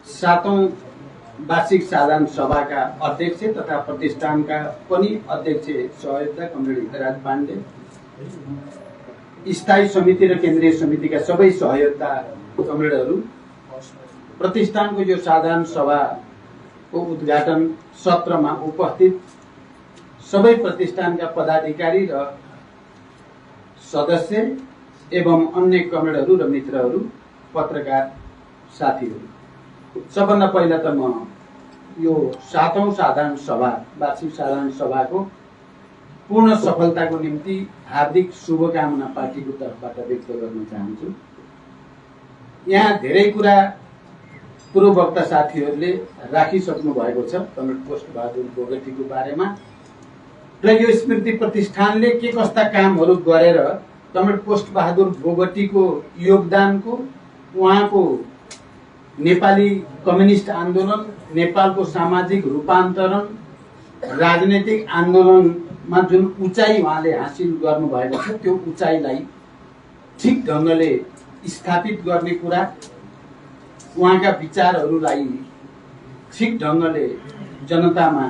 सातौं वार्षिक साधारण सभाका अध्यक्ष तथा प्रतिष्ठानका पनि अध्यक्ष सहयोगता कमरेड हितराज पाण्डे, स्थायी समिति र केन्द्रीय समितिका सबै सहयोगता कमरेडहरू, प्रतिष्ठानको यो साधारण सभाको उद्घाटन सत्रमा उपस्थित सबै प्रतिष्ठानका पदाधिकारी र सदस्य एवं अन्य कमरेडहरू र मित्रहरू, पत्रकार साथीहरू, सबभन्दा पहिला त म यो सातौं साधारण सभा वार्षिक साधारण सभाको पूर्ण सफलताको निम्ति हार्दिक शुभकामना पार्टीको तर्फबाट व्यक्त गर्न चाहन्छु। यहाँ धेरै कुरा पूर्ववक्ता साथीहरूले राखिसक्नु भएको छ कमरेड पोस्टबहादुर बोगटीको बारेमा र यो स्मृति प्रतिष्ठानले के कस्ता कामहरू गरेर कमरेड पोस्टबहादुर बोगटीको योगदानको, उहाँको नेपाली कम्युनिस्ट आन्दोलन, नेपालको सामाजिक रूपान्तरण, राजनैतिक आन्दोलनमा जुन उचाइ उहाँले हासिल गर्नुभएको छ त्यो उचाइलाई ठिक ढङ्गले स्थापित गर्ने कुरा, उहाँका विचारहरूलाई ठिक ढङ्गले जनतामा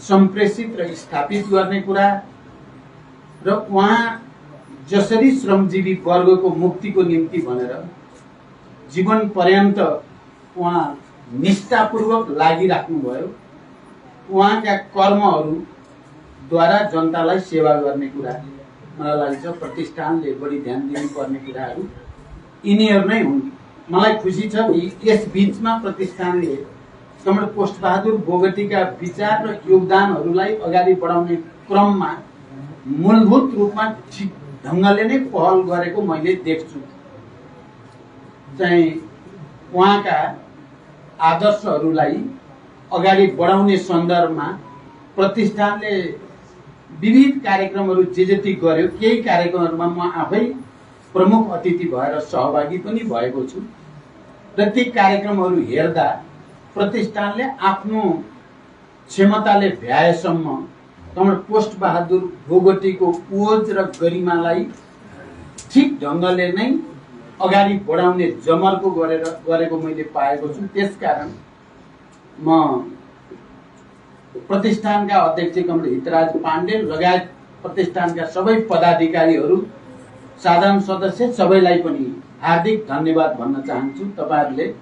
सम्प्रेषित र स्थापित गर्ने कुरा र उहाँ जसरी श्रमजीवी वर्गको मुक्तिको निम्ति भनेर जीवन पर्यन्त उहाँ निष्ठापूर्वक लागिराख्नुभयो, उहाँका कर्महरूद्वारा जनतालाई सेवा गर्ने कुरा मलाई लाग्छ प्रतिष्ठानले बढी ध्यान दिनुपर्ने कुराहरू यिनीहरू नै हुन्। मलाई खुसी छ कि यस बीचमा प्रतिष्ठानले कमरेड पोस्टबहादुर बोगटीका विचार र योगदानहरूलाई अगाडि बढाउने क्रममा मूलभूत रूपमा ठिक ढङ्गले नै पहल गरेको मैले देख्छु। चाहिँ उहाँका आदर्शहरूलाई अगाडि बढाउने सन्दर्भमा प्रतिष्ठानले विविध कार्यक्रमहरू जे जति गर्यो, केही कार्यक्रमहरूमा म आफै प्रमुख अतिथि भएर सहभागी पनि भएको छु र ती कार्यक्रमहरू हेर्दा प्रतिष्ठानले आफ्नो क्षमताले भ्याएसम्म कमरेड पोस्टबहादुर बोगटीको ओज र गरिमालाई ठिक ढङ्गले नै अगाडि बढाउने जमर्को गरेको मैले पाएको छु। त्यसकारण म प्रतिष्ठानका अध्यक्ष कमरेड हितराज पाण्डे लगायत प्रतिष्ठानका सबै पदाधिकारीहरू, साधारण सदस्य सबैलाई पनि हार्दिक धन्यवाद भन्न चाहन्छु। तपाईहरुले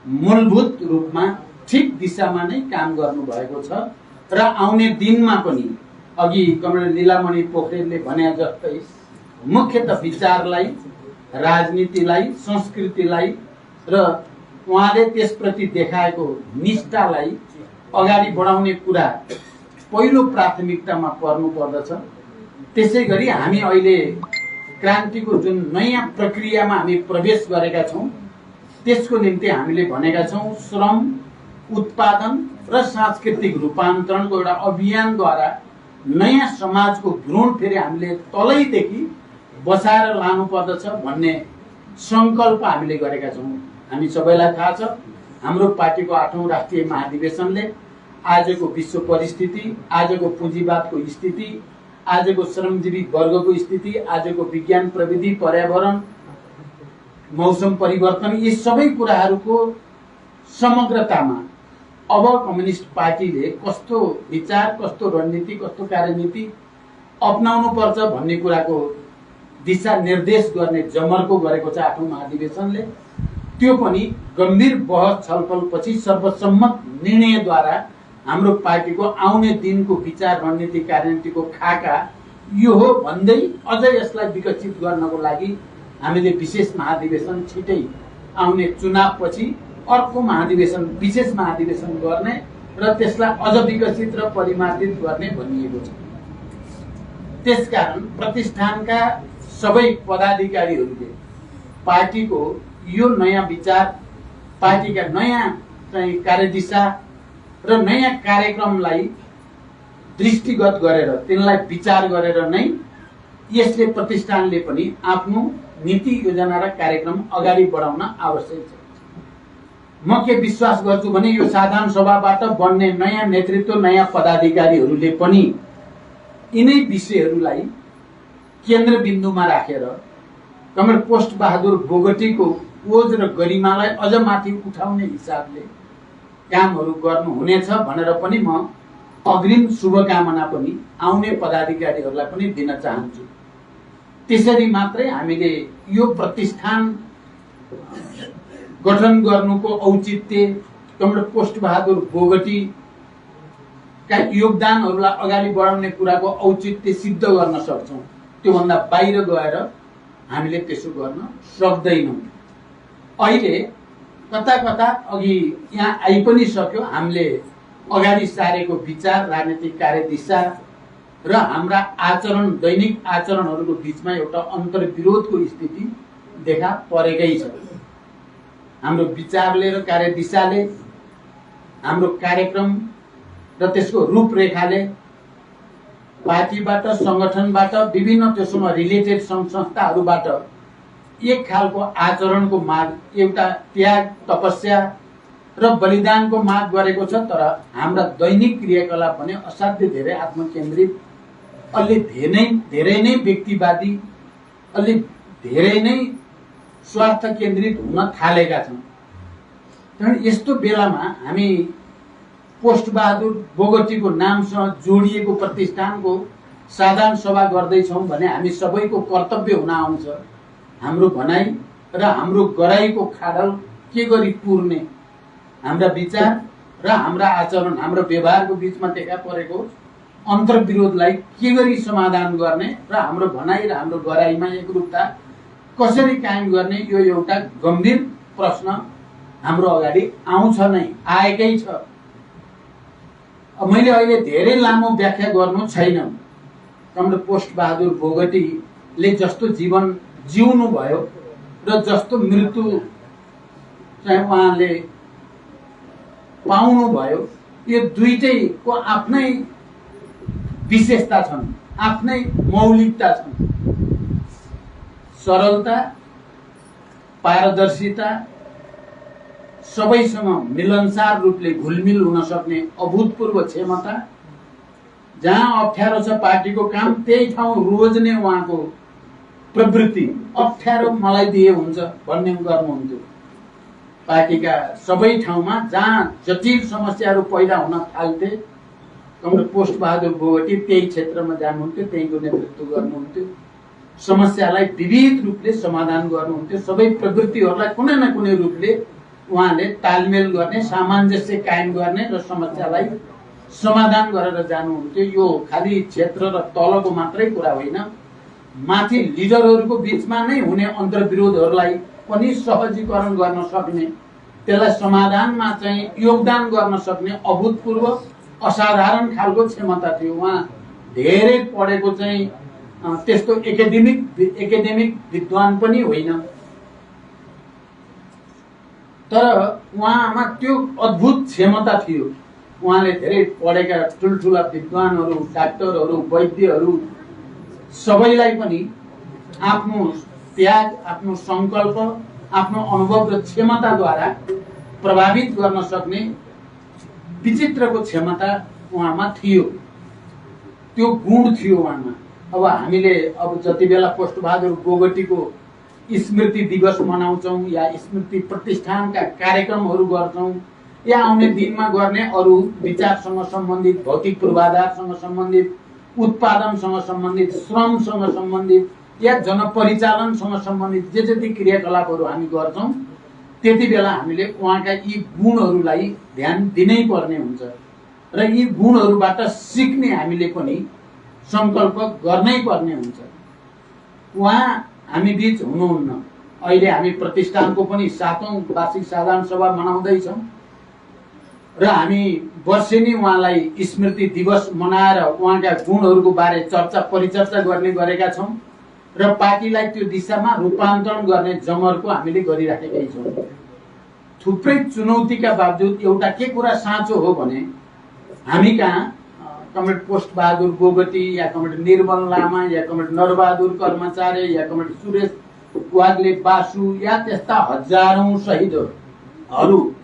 मूलभूत रूपमा ठिक दिशामा नै काम गर्नुभएको छ र आउने दिनमा पनि अघि कमरेड लीलामणि पोखरेलले भने जस्तै मुख्यतः विचारलाई, राजनीतिलाई, संस्कृतिलाई र उहाँले त्यसप्रति देखाएको निष्ठालाई अगाडि बढाउने कुरा पहिलो प्राथमिकतामा पर्नु पर्दछ। त्यसैगरी हामी अहिले क्रान्तिको जुन नयाँ प्रक्रियामा हामी प्रवेश गरेका छौं त्यसको निम्ति हामीले भनेका छौं श्रम, उत्पादन र सांस्कृतिक रूपान्तरणको एउटा अभियानद्वारा नयाँ समाजको भ्रूण फेरि हामीले तलैदेखि बसाएर लानु पर्दछ भन्ने संकल्प हामीले गरेका छौं। हामी सबैलाई थाहा छ हाम्रो पार्टीको 8औं राष्ट्रिय महाधिवेशनले आजको विश्व परिस्थिति, आजको पुँजीवादको स्थिति, आजको श्रमजीवी वर्गको स्थिति, आजको विज्ञान प्रविधि, पर्यावरण, मौसम परिवर्तन, यी सबै कुराहरूको समग्रतामा अब कम्युनिस्ट पार्टीले कस्तो विचार, कस्तो रणनीति, कस्तो कार्यनीति अपनाउनु पर्छ भन्ने कुराको दिशा निर्देश गर्ने जमर्को गरेको छ 8औं महाधिवेशनले। त्यो पनि गम्भीर बहस छलफलपछि सर्वसम्मत निर्णयद्वारा हाम्रो पार्टीको आउने दिनको विचार, रणनीति, कार्यनीतिको खाका यो हो भन्दै अझ यसलाई विकसित गर्नको लागि हामीले विशेष महाधिवेशन छिटै आउने चुनावपछि अर्को महाधिवेशन, विशेष महाधिवेशन गर्ने र त्यसलाई अझ विकसित र परिमार्जित गर्ने भनिएको छ। त्यसकारण प्रतिष्ठानका सबै पदाधिकारीहरूले पार्टीको यो नयाँ विचार, पार्टीका नयाँ चाहिँ कार्यदिशा र नयाँ कार्यक्रमलाई दृष्टिगत गरेर, तिनलाई विचार गरेर नै यसले प्रतिष्ठानले पनि आफ्नो नीति, योजना र कार्यक्रम अगाडि बढाउन आवश्यक छ। म के विश्वास गर्छु भने यो साधारण सभाबाट बन्ने नयाँ नेतृत्व, नयाँ पदाधिकारीहरूले पनि यिनै विषयहरूलाई केन्द्रबिन्दुमा राखेर कमरेड पोस्टबहादुर बोगटीको ओज र गरिमालाई अझ माथि उठाउने हिसाबले कामहरू गर्नुहुनेछ भनेर पनि म अग्रिम शुभकामना पनि आउने पदाधिकारीहरूलाई पनि दिन चाहन्छु। त्यसरी मात्रै हामीले यो प्रतिष्ठान गठन गर्नुको औचित्य, कमरेड पोस्टबहादुर बोगटीका योगदानहरूलाई अगाडि बढाउने कुराको औचित्य सिद्ध गर्न सक्छौँ। त्योभन्दा बाहिर गएर हामीले त्यसो गर्न सक्दैनौँ। अहिले कता कता अघि यहाँ आइ पनि सक्यो, हामीले अगाडि सारेको विचार, राजनीतिक कार्यदिशा र हाम्रा आचरण, दैनिक आचरणहरूको बिचमा एउटा अन्तर्विरोधको स्थिति देखा परेकै छ। हाम्रो विचारले र कार्यदिशाले, हाम्रो कार्यक्रम र त्यसको रूपरेखाले पार्टीबाट, संगठनबाट, विभिन्न त्योसँग रिलेटेड सङ्घ संस्थाहरूबाट एक खालको आचरणको माग, एउटा त्याग, तपस्या र बलिदानको माग गरेको छ। तर हाम्रा दैनिक क्रियाकलाप भने असाध्य धेरै आत्मकेन्द्रित, अलि धेरै नै व्यक्तिवादी, अलि धेरै नै स्वार्थ केन्द्रित हुन थालेका छन्। तर यस्तो बेलामा हामी पोस्टबहादुर बोगटीको नामसँग जोडिएको प्रतिष्ठानको साधारण सभा गर्दैछौँ भने हामी सबैको कर्तव्य हुन आउँछ हाम्रो भनाइ र हाम्रो गराइको खाडल के गरी पुर्ने, हाम्रा विचार र हाम्रा आचरण, हाम्रो व्यवहारको बिचमा देखा परेको अन्तर्विरोधलाई के गरी समाधान गर्ने र हाम्रो भनाइ र हाम्रो गराइमा एकरूपता कसरी कायम गर्ने, यो एउटा गम्भीर प्रश्न हाम्रो अगाडि आउँछ नै, आएकै छ। मैले अहिले धेरै लामो व्याख्या गर्नु छैन। कमरेड पोस्टबहादुर बोगटीले जस्तो जीवन जिउनु भयो र जस्तो मृत्यु चाहिँ उहाँले पाउनु भयो, यो दुईटैको आफ्नै विशेषता छन्, आफ्नै मौलिकता छन्। सरलता, पारदर्शिता, सबैसँग मिलनसार रूपले घुलमिल हुन सक्ने अभूतपूर्व क्षमता, जहाँ अप्ठ्यारो छ पार्टीको काम त्यही ठाउँ रोज्ने उहाँको प्रवृत्ति, अप्ठ्यारो मलाई दिए हुन्छ भन्ने गर्नुहुन्थ्यो। पार्टीका सबै ठाउँमा जहाँ जटिल समस्याहरू पैदा हुन थाल्थे, कमरेड पोस्टबहादुर बोगटी त्यही क्षेत्रमा जानुहुन्थ्यो, त्यहीको नेतृत्व गर्नुहुन्थ्यो, समस्यालाई विविध रूपले समाधान गर्नुहुन्थ्यो। सबै प्रवृत्तिहरूलाई कुनै न कुनै रूपले उहाँले तालमेल गर्ने, सामञ्जस्य कायम गर्ने र समस्यालाई समाधान गरेर जानुहुन्थ्यो। यो खालि क्षेत्र र तलको मात्रै कुरा होइन, माथि लिडरहरूको बिचमा नै हुने अन्तर्विरोधहरूलाई पनि सहजीकरण गर्न सक्ने, त्यसलाई समाधानमा चाहिँ योगदान गर्न सक्ने अभूतपूर्व असाधारण खालको क्षमता थियो। उहाँ धेरै पढेको चाहिँ त्यस्तो एकाडेमिक विद्वान पनि होइन, तर उहाँमा त्यो अद्भुत क्षमता थियो। उहाँले धेरै पढेका ठुल्ठुला विद्वानहरू, डाक्टरहरू, वैद्यहरू सबैलाई पनि आफ्नो त्याग, आफ्नो सङ्कल्प, आफ्नो अनुभव र क्षमताद्वारा प्रभावित गर्न सक्ने विचित्रको क्षमता उहाँमा थियो, त्यो गुण थियो उहाँमा। अब हामीले जति बेला पोस्टबहादुर बोगटीको स्मृति दिवस मनाउँछौँ या स्मृति प्रतिष्ठानका कार्यक्रमहरू गर्छौँ या आउने दिनमा गर्ने अरू विचारसँग सम्बन्धित, भौतिक पूर्वाधारसँग सम्बन्धित, उत्पादनसँग सम्बन्धित, श्रमसँग सम्बन्धित या जनपरिचालनसँग सम्बन्धित जे जति क्रियाकलापहरू हामी गर्छौँ, त्यति बेला हामीले उहाँका यी गुणहरूलाई ध्यान दिनै पर्ने हुन्छ र यी गुणहरूबाट सिक्ने हामीले पनि सङ्कल्प गर्नै पर्ने हुन्छ। उहाँ हामी बीच हुनुहुन्न। अहिले हामी प्रतिष्ठानको पनि 7औं वार्षिक साधारण सभा मनाउँदैछौँ र हामी वर्षेनी उहाँलाई स्मृति दिवस मनाएर उहाँका गुणहरूको बारे चर्चा परिचर्चा गर्ने गरेका छौँ र पार्टीलाई त्यो दिशामा रूपान्तरण गर्ने जमर्को हामीले गरिराखेकै छौँ। थुप्रै चुनौतीका बावजुद एउटा के कुरा साँचो हो भने हामी कहाँ कमरेड पोस्टबहादुर बोगटी या कमरेड निर्मल लामा या कमरेड नरबहादुर कर्मचारी या कमरेड सुरेश वाग्ले बासु या त्यस्ता हजारौं शहीदहरू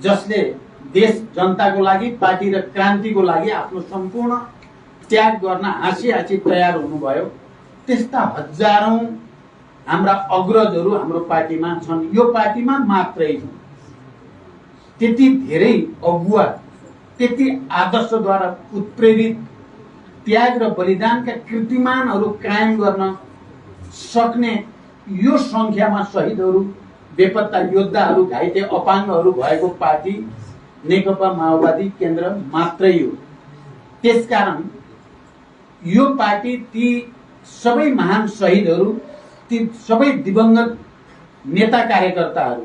जसले देश जनताको लागि, पार्टी र क्रान्तिको लागि आफ्नो सम्पूर्ण त्याग गर्न हाँसी हाँसी तयार हुनुभयो, त्यस्ता हजारौं हाम्रा अग्रजहरू हाम्रो पार्टीमा छन्। यो पार्टीमा मात्रै छन्। त्यति धेरै अगुवा, त्यति आदर्शद्वारा उत्प्रेरित त्याग र बलिदानका कीर्तिमानहरू कायम गर्न सक्ने यो संख्यामा शहीदहरू, बेपत्ता योद्धाहरू, घाइते अपाङ्गहरू भएको पार्टी नेकपा माओवादी केन्द्र मात्रै हो। त्यसकारण यो पार्टी ती सबै महान शहीदहरू, ती सबै दिवंगत नेता कार्यकर्ताहरू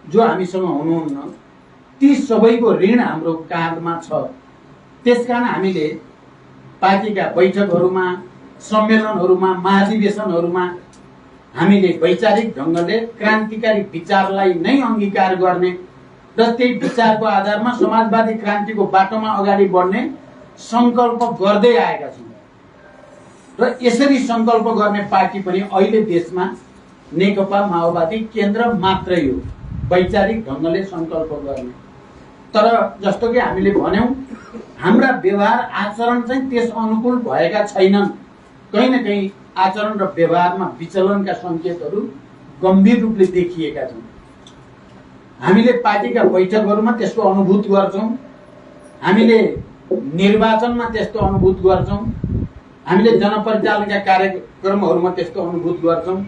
जो हामीसँग हुनुहुन्न, ती सबैको ऋण हाम्रो काँधमा छ। त्यसकारण हामीले पार्टीका बैठकहरूमा, सम्मेलनहरूमा, महाधिवेशनहरूमा हामीले वैचारिक ढङ्गले क्रान्तिकारी विचारलाई नै अंगीकार गर्ने र त्यही विचारको आधारमा समाजवादी क्रान्तिको बाटोमा अगाडि बढ्ने संकल्प गर्दै आएका छौँ। र यसरी संकल्प गर्ने पार्टी पनि अहिले देशमा नेकपा माओवादी केन्द्र मात्रै हो, वैचारिक ढङ्गले संकल्प गर्ने। तर जस्तो कि हामीले भन्यौं, हाम्रा व्यवहार आचरण चाहिँ त्यस अनुकूल भएका छैनन्। कहीँ न कहीँ आचरण र व्यवहारमा विचलनका सङ्केतहरू गम्भीर रूपले देखिएका छन्। हामीले पार्टीका बैठकहरूमा त्यसको अनुभूत गर्छौँ, हामीले निर्वाचनमा त्यस्तो अनुभूत गर्छौँ, हामीले जनपरिचालनका कार्यक्रमहरूमा त्यस्तो अनुभूत गर्छौँ।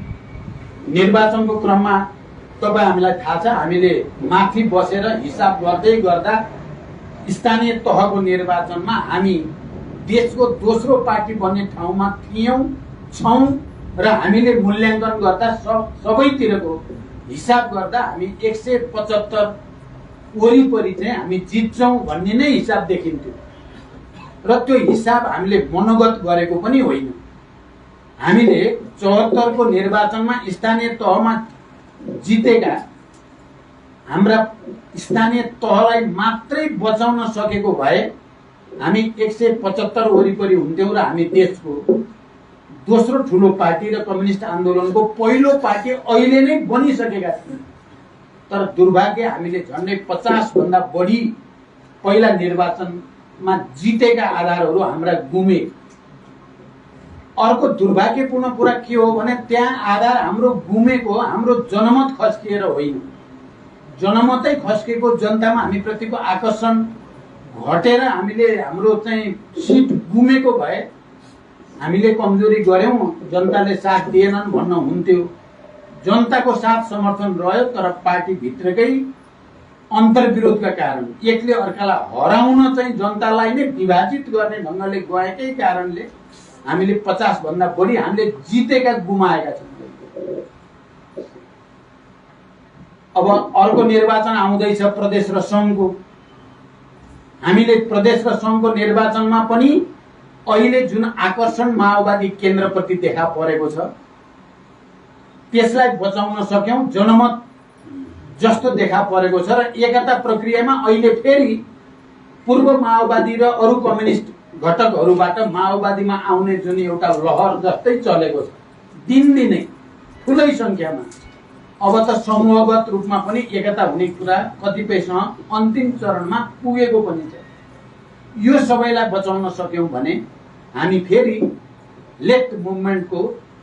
निर्वाचनको क्रममा तपाईँ हामीलाई थाहा छ, हामीले माथि बसेर हिसाब गर्दै गर्दा स्थानीय तहको निर्वाचनमा हामी देशको दोस्रो पार्टी बन्ने ठाउँमा थियौँ, छौँ र हामीले मूल्याङ्कन गर्दा सबैतिरको हिसाब गर्दा हामी 175 वरिपरि चाहिँ हामी जित्छौँ भन्ने नै हिसाब देखिन्थ्यो। र त्यो हिसाब हामीले मनोगत गरेको पनि होइन। हामीले 74 को निर्वाचनमा स्थानीय तहमा जितेका हाम्रा स्थानीय तहलाई मात्रै बचाउन सकेको भए हामी 175 वरिपरि हुन्थ्यौँ र हामी देशको दोस्रो ठुलो पार्टी र कम्युनिस्ट आन्दोलनको पहिलो पार्टी अहिले नै बनिसकेका थियौँ। तर दुर्भाग्य हामीले झन्डै 50 भन्दा बढी पहिला निर्वाचनमा जितेका आधारहरू हाम्रा गुमे। अर्को दुर्भाग्यपूर्ण कुरा के हो भने त्यहाँ आधार हाम्रो गुमेको हाम्रो जनमत खस्किएर होइन। जनमतै खस्केको जनतामा हामी प्रतिको आकर्षण घटेर हामीले हाम्रो चाहिँ सिट गुमेको भए हामीले कमजोरी गर्यौं, जनताले साथ दिएनन् भन्न हुन्थ्यो। जनताको साथ समर्थन रह्यो, तर पार्टी भित्रकै अन्तर्विरोधका कारण एकले अर्कालाई हराउन चाहिँ जनतालाई नै विभाजित गर्ने ढङ्गले गएकै कारणले हामीले 50 भन्दा बढी हामीले जितेका गुमाएका छौँ। अब अर्को निर्वाचन आउँदैछ प्रदेश र संघको। हामीले प्रदेश र संघको निर्वाचनमा पनि अहिले जुन आकर्षण माओवादी केन्द्रप्रति देखा परेको छ त्यसलाई बचाउन सक्यौं। जनमत जस्तो देखा परेको छ र एकता प्रक्रियामा अहिले फेरि पूर्व माओवादी र अरू कम्युनिस्ट घटकहरूबाट माओवादीमा आउने जुन एउटा लहर जस्तै चलेको छ, दिनदिनै ठुलै संख्यामा। अब त समूहगत रूपमा पनि एकता हुने कुरा कतिपयसँग अन्तिम चरणमा पुगेको पनि छ। यो सबैलाई बचाउन सक्यौं भने हामी फेरि लेफ्ट मुभमेन्टको,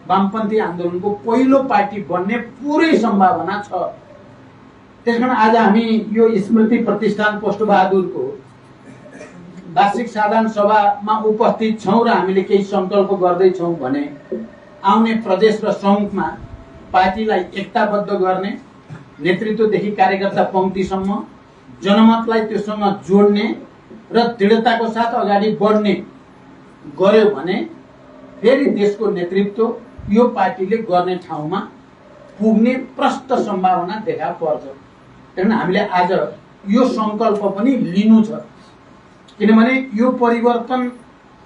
वामपन्थी आन्दोलनको पहिलो पार्टी बन्ने पुरै सम्भावना छ। त्यसकारण आज हामी यो स्मृति प्रतिष्ठान पोष्टबहादुरको वार्षिक साधारण सभामा उपस्थित छौं र हामीले केही संकल्प गर्दैछौं भने आउने प्रदेश र संघमा पार्टीलाई एकताबद्ध गर्ने, नेतृत्वदेखि कार्यकर्ता पंक्तिसम्म जनमतलाई त्योसँग जोड्ने र दृढताको साथ अगाडि बढ्ने गर्यो भने फेरि देशको नेतृत्व यो पार्टीले गर्ने ठाउँमा पुग्ने प्रष्ट सम्भावना देखा पर्छ। त्यसैले हामीले आज यो संकल्प पनि लिनु छ, किनभने यो परिवर्तन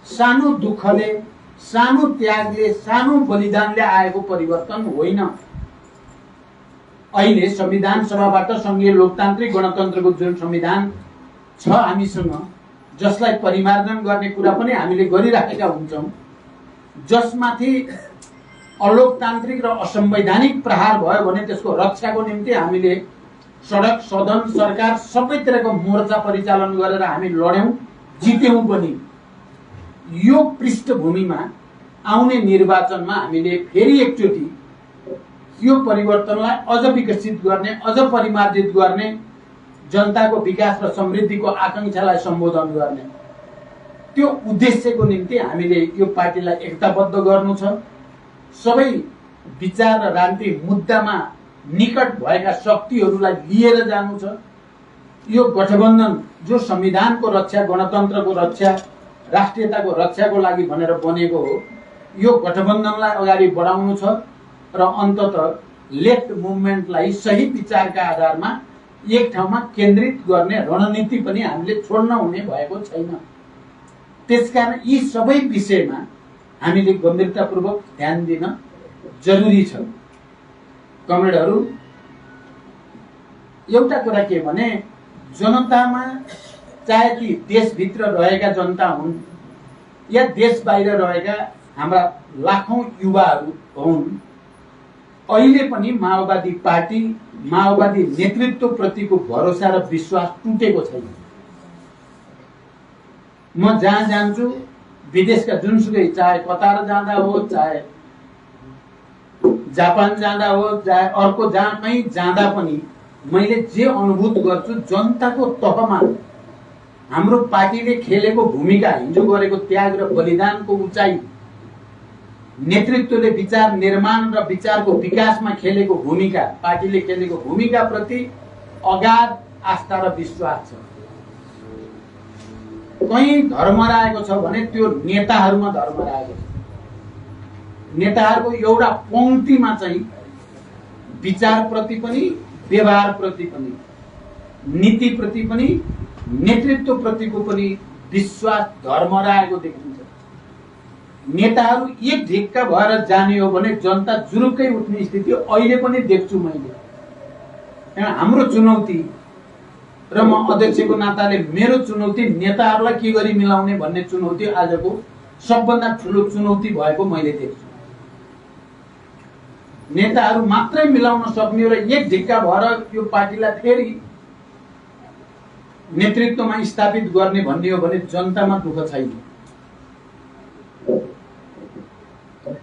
सानो दुःखले, सानो त्यागले, सानो बलिदानले आएको परिवर्तन होइन। अहिले संविधान सभाबाट संघीय लोकतान्त्रिक गणतन्त्रको जुन संविधान छ हामीसँग, जसलाई परिमार्जन गर्ने कुरा पनि हामीले गरिराखेका हुन्छौं, जसमाथि अलोकतान्त्रिक र असंवैधानिक प्रहार भयो भने त्यसको रक्षाको निम्ति हामीले सडक, सदन, सरकार सबैतिरको मोर्चा परिचालन गरेर हामी लड्यौं, जित्यौं पनि। यो पृष्ठभूमिमा आउने निर्वाचनमा हामीले फेरि एकचोटि यो परिवर्तनलाई अझ विकसित गर्ने, अझ परिमार्जित गर्ने, जनताको विकास र समृद्धिको आकांक्षालाई सम्बोधन गर्ने त्यो उद्देश्यको निम्ति हामीले यो पार्टीलाई एकताबद्ध गर्नु छ। सबै विचार र राजनीतिक मुद्दामा निकट भएका शक्तिहरूलाई लिएर जानु छ। यो गठबन्धन जो संविधानको रक्षा, गणतन्त्रको रक्षा, राष्ट्रियताको रक्षाको लागि भनेर बनेको हो, यो गठबन्धनलाई अगाडि बढाउनु छ र अन्ततः लेफ्ट मुभमेन्टलाई सही विचारका आधारमा एक ठाउँमा केन्द्रित गर्ने रणनीति पनि हामीले छोड्न हुने भएको छैन। त्यसकारण यी सबै विषयमा हामीले गम्भीरतापूर्वक ध्यान दिन जरुरी छ। कमरेडहरू, एउटा कुरा के भने जनतामा, चाहे ती देशभित्र रहेका जनता हुन् या देश बाहिर रहेका हाम्रा लाखौं युवाहरू हुन्, अहिले पनि माओवादी पार्टी, माओवादी नेतृत्व प्रतिको भरोसा र विश्वास टुटेको छैन। म जहाँ जान्छु, विदेशका जुनसुकै, चाहे कतार जाँदा हो, चाहे जापान जाँदा हो, चाहे अर्को जहाँ कहीँ जाँदा पनि मैले जे अनुभूत गर्छु, जनताको तहमा हाम्रो पार्टीले खेलेको भूमिका, हिजो गरेको त्याग र बलिदानको उचाइ, नेतृत्वले विचार निर्माण र विचारको विकासमा खेलेको भूमिका, पार्टीले खेलेको भूमिका प्रति अगाध आस्था र विश्वास छ। कहीँ धर्मराएको छ भने त्यो नेताहरूमा धर्मराएको छ। नेताहरूको एउटा पंक्तिमा चाहिँ विचार प्रति पनि, व्यवहार प्रति पनि, नीति प्रति पनि, नेतृत्व प्रतिको पनि विश्वास धर्मराएको देखिन्छ। नेताहरू एक ढिक्का भएर जाने हो भने जनता जुरुक्कै उठ्ने स्थिति अहिले पनि देख्छु मैले। हाम्रो चुनौती र म अध्यक्षको नाताले मेरो चुनौती नेताहरूलाई के गरी मिलाउने भन्ने चुनौती आजको सबभन्दा ठुलो चुनौती भएको मैले देख्छु। नेताहरू मात्रै मिलाउन सक्ने र एक ढिक्का भएर यो पार्टीलाई फेरि नेतृत्वमा स्थापित गर्ने भन्ने हो भने जनतामा दुःख छैन।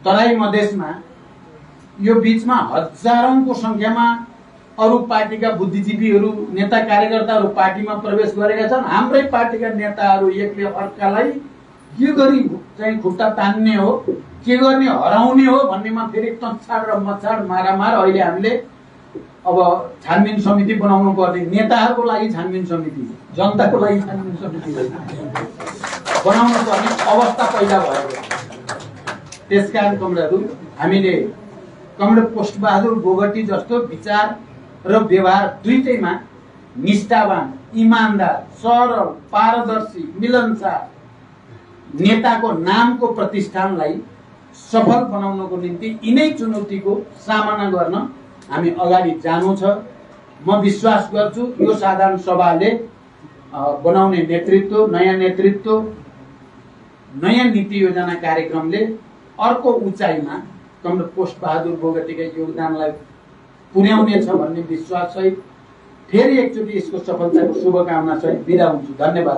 तराई मधेसमा यो बीचमा हजारौंको संख्यामा अरू पार्टीका बुद्धिजीवीहरू, नेता कार्यकर्ताहरू पार्टीमा प्रवेश गरेका छन्। हाम्रै पार्टीका नेताहरू एकले अर्कालाई के गरी चाहिँ खुट्टा तान्ने हो, के गर्ने, हराउने हो भन्नेमा फेरि तछाड र मछाड मारामार। अहिले हामीले अब छानबिन समिति बनाउनु पर्ने, नेताहरूको लागि छानबिन समिति, जनताको लागि छानबिन समिति बनाउनु पर्ने अवस्था पैदा भएको। त्यसकारण कमरेडहरू, हामीले कमरेड पोस्टबहादुर बोगटी जस्तो विचार र व्यवहार दुईटैमा निष्ठावान, इमानदार, सरल, पारदर्शी, मिलनसार नेताको नामको प्रतिष्ठानलाई सफल बनाउनको निम्ति यिनै चुनौतीको सामना गर्न हामी अगाडि जानु छ। म विश्वास गर्छु यो साधारण सभाले बनाउने नेतृत्व, नयाँ नेतृत्व, नयाँ नीति योजना कार्यक्रमले अर्को उचाइमा कमरेड पोस्टबहादुर बोगटीका योगदानलाई पुर्याउनेछ भन्ने विश्वास सहित फेरि एकचोटि यसको सफलताको शुभकामना सहित बिदा हुन्छु। धन्यवाद।